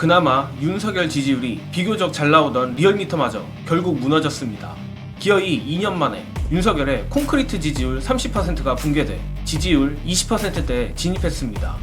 그나마 윤석열 지지율이 비교적 잘 나오던 리얼미터마저 결국 무너졌습니다. 기어이 2년 만에 윤석열의 콘크리트 지지율 30%가 붕괴돼 지지율 20%대에 진입했습니다.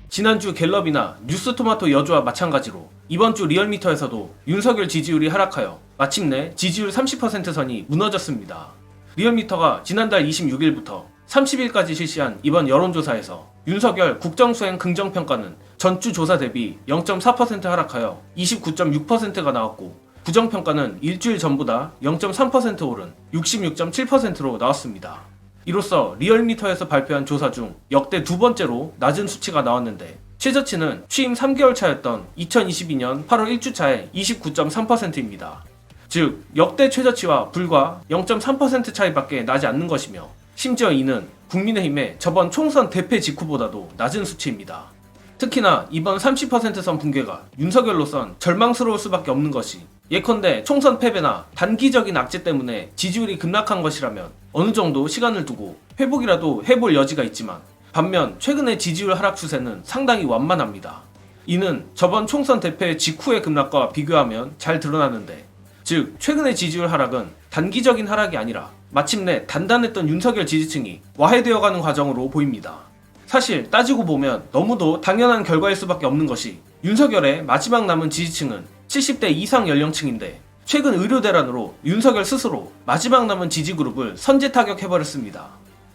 지난주 갤럽이나 뉴스토마토 여주와 마찬가지로 이번 주 리얼미터에서도 윤석열 지지율이 하락하여 마침내 지지율 30% 선이 무너졌습니다. 리얼미터가 지난달 26일부터 30일까지 실시한 이번 여론조사에서 윤석열 국정수행 긍정평가는 전주 조사 대비 0.4% 하락하여 29.6%가 나왔고, 부정평가는 일주일 전보다 0.3% 오른 66.7%로 나왔습니다. 이로써 리얼미터에서 발표한 조사 중 역대 두 번째로 낮은 수치가 나왔는데, 최저치는 취임 3개월 차였던 2022년 8월 1주차의 29.3%입니다. 즉 역대 최저치와 불과 0.3% 차이밖에 나지 않는 것이며, 심지어 이는 국민의힘의 저번 총선 대패 직후보다도 낮은 수치입니다. 특히나 이번 30%선 붕괴가 윤석열로선 절망스러울 수밖에 없는 것이, 예컨대 총선 패배나 단기적인 악재 때문에 지지율이 급락한 것이라면 어느 정도 시간을 두고 회복이라도 해볼 여지가 있지만, 반면 최근의 지지율 하락 추세는 상당히 완만합니다. 이는 저번 총선 대패 직후의 급락과 비교하면 잘 드러나는데, 즉 최근의 지지율 하락은 단기적인 하락이 아니라 마침내 단단했던 윤석열 지지층이 와해되어가는 과정으로 보입니다. 사실 따지고 보면 너무도 당연한 결과일 수밖에 없는 것이, 윤석열의 마지막 남은 지지층은 70대 이상 연령층인데 최근 의료 대란으로 윤석열 스스로 마지막 남은 지지 그룹을 선제 타격해버렸습니다.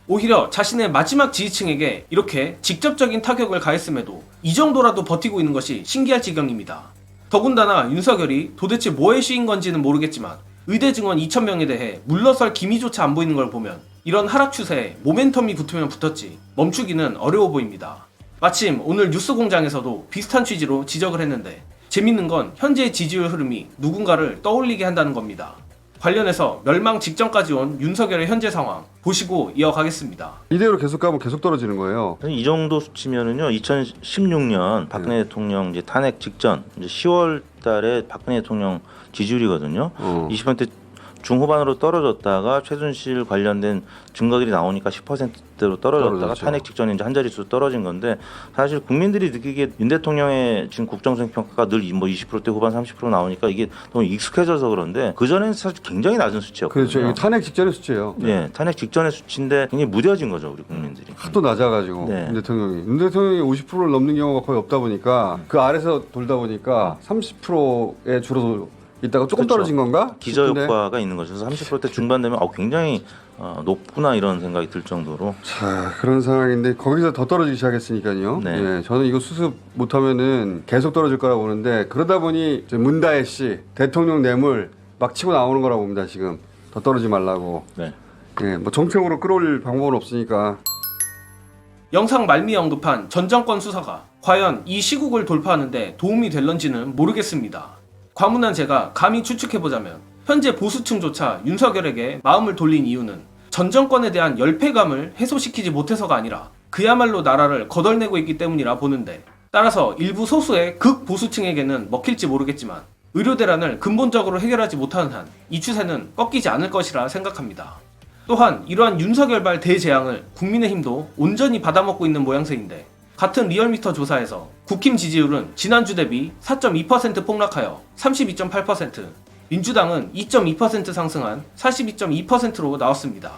오히려 자신의 마지막 지지층에게 이렇게 직접적인 타격을 가했음에도 이 정도라도 버티고 있는 것이 신기할 지경입니다. 더군다나 윤석열이 도대체 뭐에 씌인 건지는 모르겠지만 의대 증원 2,000명에 대해 물러설 기미조차 안 보이는 걸 보면 이런 하락 추세에 모멘텀이 붙으면 붙었지 멈추기는 어려워 보입니다. 마침 오늘 뉴스공장에서도 비슷한 취지로 지적을 했는데, 재밌는 건 현재의 지지율 흐름이 누군가를 떠올리게 한다는 겁니다. 관련해서 멸망 직전까지 온 윤석열의 현재 상황 보시고 이어가겠습니다. 이대로 계속 가면 계속 떨어지는 거예요. 이 정도 수치면은요, 2016년 박근혜 대통령 이제 탄핵 직전 이제 10월 달에 박근혜 대통령 지지율이거든요. 20% 중후반으로 떨어졌다가 최순실 관련된 증거들이 나오니까 10%대로 떨어졌다가 탄핵 직전에 이제 한 자릿수 떨어진 건데, 사실 국민들이 느끼기에 윤 대통령의 지금 국정수행 평가가 늘 뭐 20%대 후반 30% 나오니까 이게 너무 익숙해져서 그런데, 그 전에는 사실 굉장히 낮은 수치였거든요. 그렇죠. 탄핵 직전의 수치예요. 네, 탄핵 직전의 수치인데 굉장히 무뎌진 거죠, 우리 국민들이. 하도 낮아가지고. 네. 윤 대통령이 50%를 넘는 경우가 거의 없다 보니까 그 아래서 돌다 보니까 30%에 줄어들고 이따가 조금 그렇죠. 떨어진 건가? 기저효과가 있는 거죠. 그래서 30%대 중반 되면 굉장히 높구나 이런 생각이 들 정도로. 자, 그런 상황인데 거기서 더 떨어지기 시작했으니까요. 네. 예, 저는 이거 수습 못하면은 계속 떨어질 거라고 보는데, 그러다 보니 이제 문다혜 씨 대통령 뇌물 막 치고 나오는 거라고 봅니다. 지금 더 떨어지지 말라고. 네. 예, 뭐 정책으로 끌어올릴 방법은 없으니까. 영상 말미에 언급한 전 정권 수사가 과연 이 시국을 돌파하는데 도움이 될런지는 모르겠습니다. 과문한 제가 감히 추측해보자면, 현재 보수층조차 윤석열에게 마음을 돌린 이유는 전 정권에 대한 열패감을 해소시키지 못해서가 아니라 그야말로 나라를 거덜내고 있기 때문이라 보는데, 따라서 일부 소수의 극보수층에게는 먹힐지 모르겠지만 의료 대란을 근본적으로 해결하지 못하는 한 이 추세는 꺾이지 않을 것이라 생각합니다. 또한 이러한 윤석열발 대재앙을 국민의힘도 온전히 받아먹고 있는 모양새인데, 같은 리얼미터 조사에서 국힘 지지율은 지난주 대비 4.2% 폭락하여 32.8%, 민주당은 2.2% 상승한 42.2%로 나왔습니다.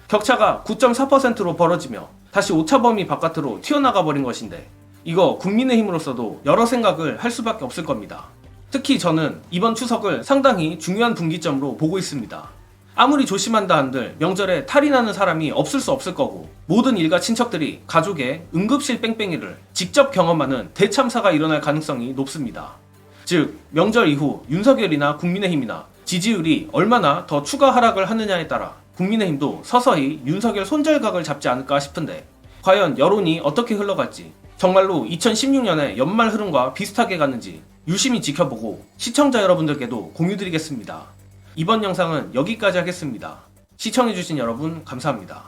격차가 9.4%로 벌어지며 다시 오차 범위 바깥으로 튀어나가 버린 것인데, 이거 국민의힘으로서도 여러 생각을 할 수밖에 없을 겁니다. 특히 저는 이번 추석을 상당히 중요한 분기점으로 보고 있습니다. 아무리 조심한다 한들 명절에 탈이 나는 사람이 없을 수 없을 거고, 모든 일가 친척들이 가족의 응급실 뺑뺑이를 직접 경험하는 대참사가 일어날 가능성이 높습니다. 즉 명절 이후 윤석열이나 국민의힘이나 지지율이 얼마나 더 추가 하락을 하느냐에 따라 국민의힘도 서서히 윤석열 손절각을 잡지 않을까 싶은데, 과연 여론이 어떻게 흘러갈지, 정말로 2016년의 연말 흐름과 비슷하게 가는지 유심히 지켜보고 시청자 여러분들께도 공유드리겠습니다. 이번 영상은 여기까지 하겠습니다. 시청해주신 여러분 감사합니다.